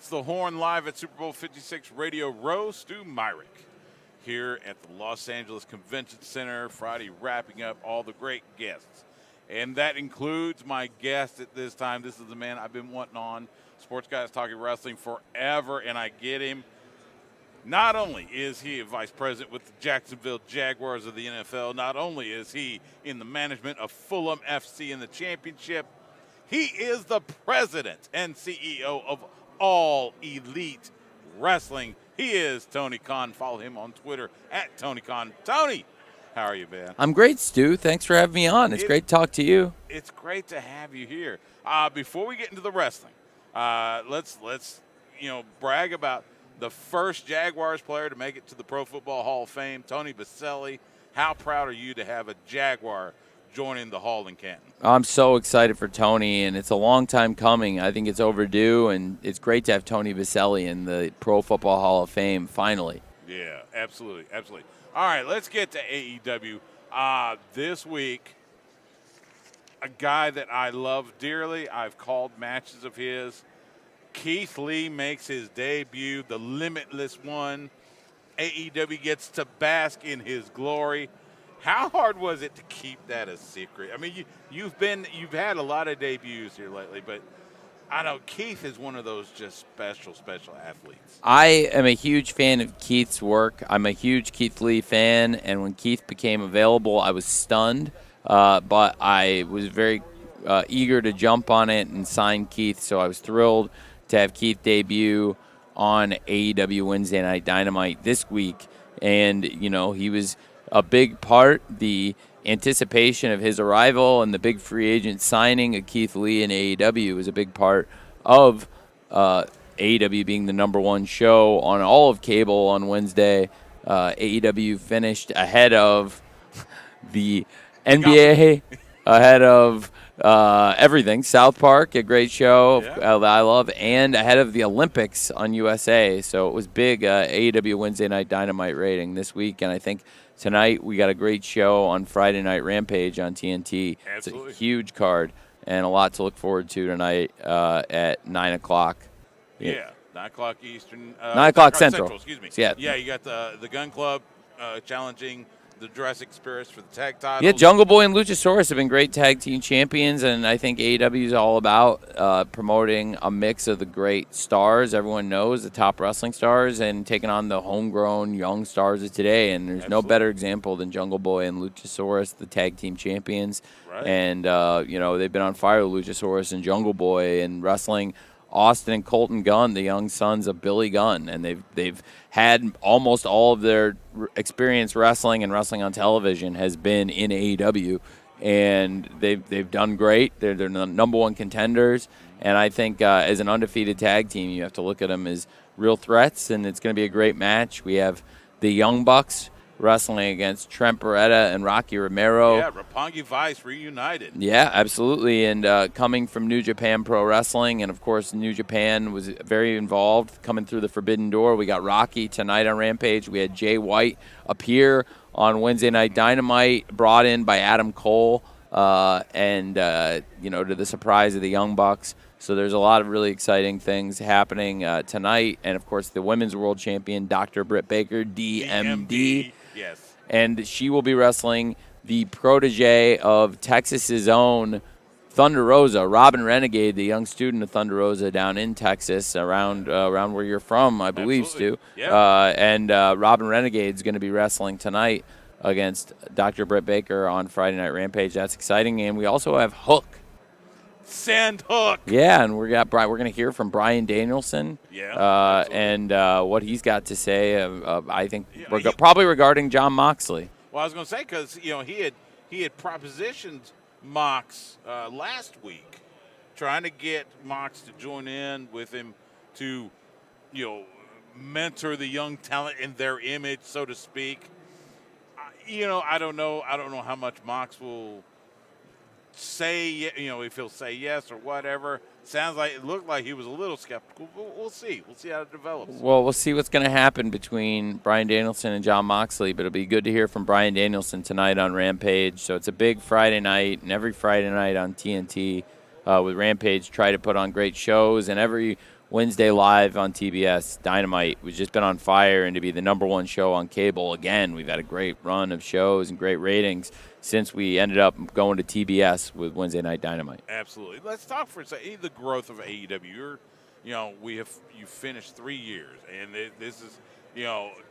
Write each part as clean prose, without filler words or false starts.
It's the Horn live at Super Bowl 56 Radio Row. Stu Myrick here at the Los Angeles Convention Center Friday, wrapping up all the great guests. And that includes my guest at this time. This is the man I've been wanting on. Sports Guys Talking Wrestling forever, and I get him. Not only is he a vice president with the Jacksonville Jaguars of the NFL, not only is he in the management of Fulham FC in the championship, he is the president and CEO of All Elite Wrestling. He is Tony Khan. Follow him on Twitter at Tony Khan. Tony, how are you, man? I'm great, Stu. Thanks for having me on. It's great to talk to you. It's great to have you here. Before we get into the wrestling, let's brag about the first Jaguars player to make it to the Pro Football Hall of Fame, Tony Baselli. How proud are you to have a Jaguar joining the Hall in Canton? I'm so excited for Tony, and it's a long time coming. I think it's overdue, and it's great to have Tony Baselli in the Pro Football Hall of Fame finally. Yeah, absolutely, absolutely. All right, let's get to AEW. This week, a guy that I love dearly, I've called matches of his. Keith Lee makes his debut, the Limitless One. AEW gets to bask in his glory. How hard was it to keep that a secret? I mean, you've had a lot of debuts here lately, but I know Keith is one of those just special athletes. I am a huge fan of Keith's work. I'm a huge Keith Lee fan, and when Keith became available, I was stunned, but I was very eager to jump on it and sign Keith, so I was thrilled to have Keith debut on AEW Wednesday Night Dynamite this week. And, he was a big part, the anticipation of his arrival and the big free agent signing of Keith Lee in AEW was a big part of AEW being the number one show on all of cable on Wednesday. AEW finished ahead of the NBA, ahead of everything. South Park, a great show that I love, and ahead of the Olympics on USA. So it was big AEW Wednesday Night Dynamite rating this week, and I think tonight we got a great show on Friday Night Rampage on TNT. Absolutely. It's a huge card and a lot to look forward to tonight at 9 o'clock. Yeah, 9 o'clock Eastern. 9 o'clock Central. Excuse me. Yeah, you got the Gun Club challenging the Jurassic Express for the tag titles. Yeah, Jungle Boy and Luchasaurus have been great tag team champions, and I think AEW is all about promoting a mix of the great stars everyone knows, the top wrestling stars, and taking on the homegrown young stars of today. And there's no better example than Jungle Boy and Luchasaurus, the tag team champions. Right. And, they've been on fire with Luchasaurus and Jungle Boy and wrestling Austin and Colton Gunn, the young sons of Billy Gunn, and they've had almost all of their experience wrestling and wrestling on television has been in AEW, and they've done great. They're the number one contenders, and I think as an undefeated tag team, you have to look at them as real threats, and it's going to be a great match. We have the Young Bucks wrestling against Trent Beretta and Rocky Romero. Yeah, Roppongi Vice reunited. Yeah, absolutely. And coming from New Japan Pro Wrestling, and of course New Japan was very involved coming through the Forbidden Door. We got Rocky tonight on Rampage. We had Jay White appear on Wednesday Night Dynamite, brought in by Adam Cole, to the surprise of the Young Bucks. So there's a lot of really exciting things happening tonight. And, of course, the Women's World Champion, Dr. Britt Baker, DMD. Yes. And she will be wrestling the protege of Texas's own Thunder Rosa, Robin Renegade, the young student of Thunder Rosa down in Texas, around where you're from, I believe, Absolutely. Stu. Yeah. Robin Renegade is going to be wrestling tonight against Dr. Britt Baker on Friday Night Rampage. That's exciting. And we also have Hook. Send Hook. Yeah, and we're going to hear from Bryan Danielson. Yeah. And what he's got to say. I think probably regarding Jon Moxley. Well, I was going to say because he had propositioned Mox last week, trying to get Mox to join in with him to mentor the young talent in their image, so to speak. I don't know how much Mox will say, if he'll say yes or whatever. It looked like he was a little skeptical, but we'll see. We'll see how it develops. Well, we'll see what's going to happen between Bryan Danielson and Jon Moxley, but it'll be good to hear from Bryan Danielson tonight on Rampage. So it's a big Friday night, and every Friday night on TNT with Rampage try to put on great shows, and every Wednesday live on TBS. Dynamite was just been on fire, and to be the #1 show on cable again. We've had a great run of shows and great ratings since we ended up going to TBS with Wednesday Night Dynamite. Absolutely. Let's talk for a second. The growth of AEW. You finished 3 years, and this is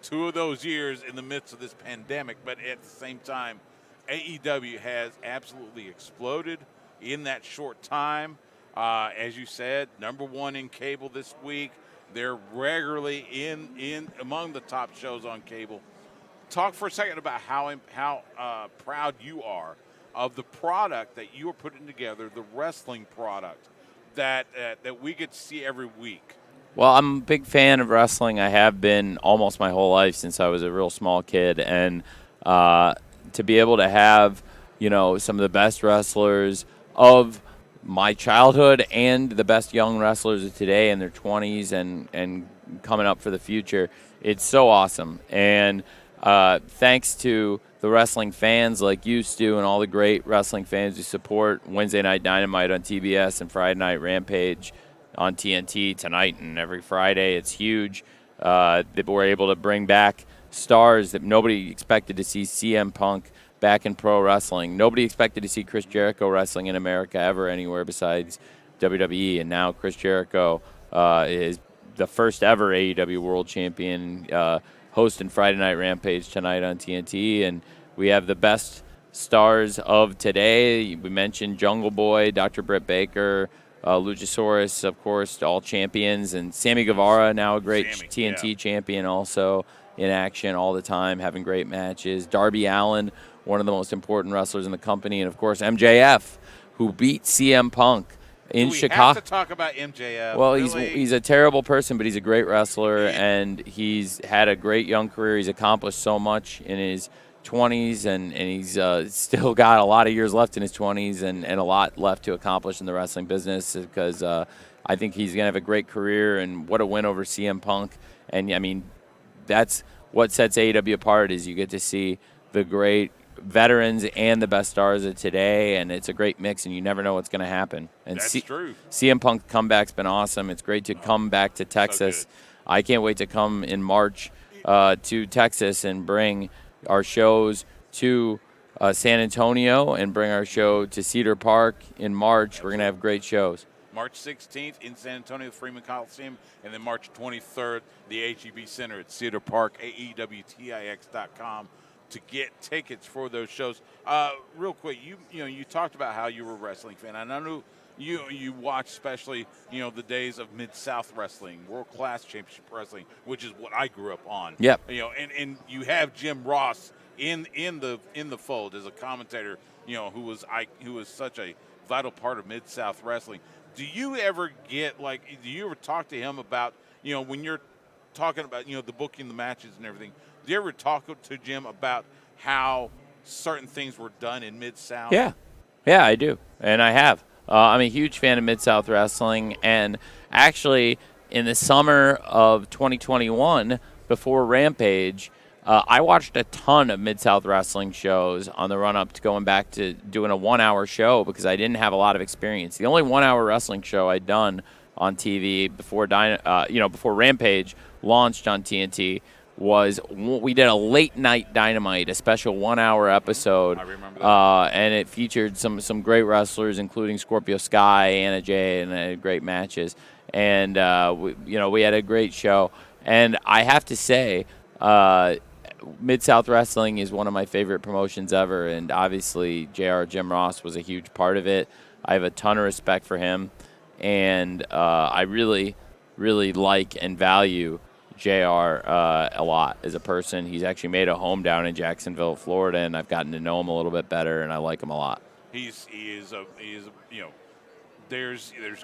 2 of those years in the midst of this pandemic. But at the same time, AEW has absolutely exploded in that short time. As you said, #1 in cable this week. They're regularly in among the top shows on cable. Talk for a second about how proud you are of the product that you are putting together, the wrestling product that we get to see every week. Well, I'm a big fan of wrestling. I have been almost my whole life since I was a real small kid, and to be able to have some of the best wrestlers of my childhood and the best young wrestlers of today in their 20s and coming up for the future, it's so awesome. And thanks to the wrestling fans like you, Stu, and all the great wrestling fans who support Wednesday Night Dynamite on TBS and Friday Night Rampage on TNT tonight and every Friday. It's huge that we're able to bring back stars that nobody expected to see. CM Punk back in pro wrestling. Nobody expected to see Chris Jericho wrestling in America ever anywhere besides WWE. And now Chris Jericho is the first ever AEW World Champion, hosting Friday Night Rampage tonight on TNT. And we have the best stars of today. We mentioned Jungle Boy, Dr. Britt Baker, Luchasaurus, of course, all champions. And Sammy Guevara, now a great TNT champion, also in action all the time, having great matches. Darby Allin, one of the most important wrestlers in the company. And, of course, MJF, who beat CM Punk in Chicago. We have to talk about MJF. Well, really? he's a terrible person, but he's a great wrestler, and he's had a great young career. He's accomplished so much in his 20s, and he's still got a lot of years left in his 20s and a lot left to accomplish in the wrestling business because I think he's going to have a great career, and what a win over CM Punk. And, I mean, that's what sets AEW apart is you get to see the great veterans and the best stars of today, and it's a great mix, and you never know what's going to happen. And That's true. CM Punk's comeback's been awesome. It's great to come back to Texas. So I can't wait to come in March to Texas and bring our shows to San Antonio and bring our show to Cedar Park in March. Absolutely. We're going to have great shows. March 16th in San Antonio, Freeman Coliseum, and then March 23rd, the HEB Center at Cedar Park, AEWTIX.com to get tickets for those shows. Real quick, you talked about how you were a wrestling fan. And I know you watch especially the days of Mid-South Wrestling, World Class Championship Wrestling, which is what I grew up on. Yep. And you have Jim Ross in the fold as a commentator, who was such a vital part of Mid-South Wrestling. Do you ever talk to him about, when you're talking about, the booking, the matches and everything, do you ever talk to Jim about how certain things were done in Mid-South? Yeah, I do, and I have. I'm a huge fan of Mid-South Wrestling, and actually in the summer of 2021, before Rampage, I watched a ton of Mid-South Wrestling shows on the run-up to going back to doing a 1-hour show because I didn't have a lot of experience. The only 1-hour wrestling show I'd done on TV before Rampage launched on TNT was we did a late-night Dynamite, a special 1-hour episode. I remember that. And it featured some great wrestlers, including Scorpio Sky, Anna Jay, and great matches. And, we had a great show. And I have to say, Mid-South Wrestling is one of my favorite promotions ever, and obviously Jim Ross was a huge part of it. I have a ton of respect for him, and I really, really like and value JR a lot as a person. He's actually made a home down in Jacksonville, Florida, and I've gotten to know him a little bit better, and I like him a lot. There's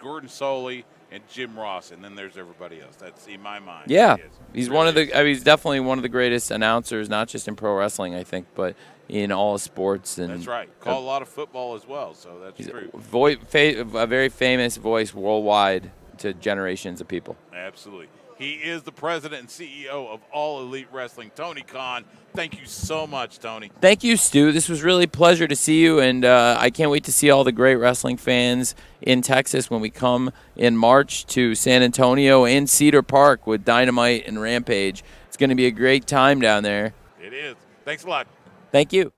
Gordon Soley and Jim Ross, and then there's everybody else. That's in my mind. Yeah, he's definitely one of the greatest announcers, not just in pro wrestling, I think, but in all sports. And that's right. Call a lot of football as well, so that's true. A very famous voice worldwide to generations of people. Absolutely. He is the president and CEO of All Elite Wrestling, Tony Khan. Thank you so much, Tony. Thank you, Stu. This was really a pleasure to see you, and I can't wait to see all the great wrestling fans in Texas when we come in March to San Antonio and Cedar Park with Dynamite and Rampage. It's going to be a great time down there. It is. Thanks a lot. Thank you.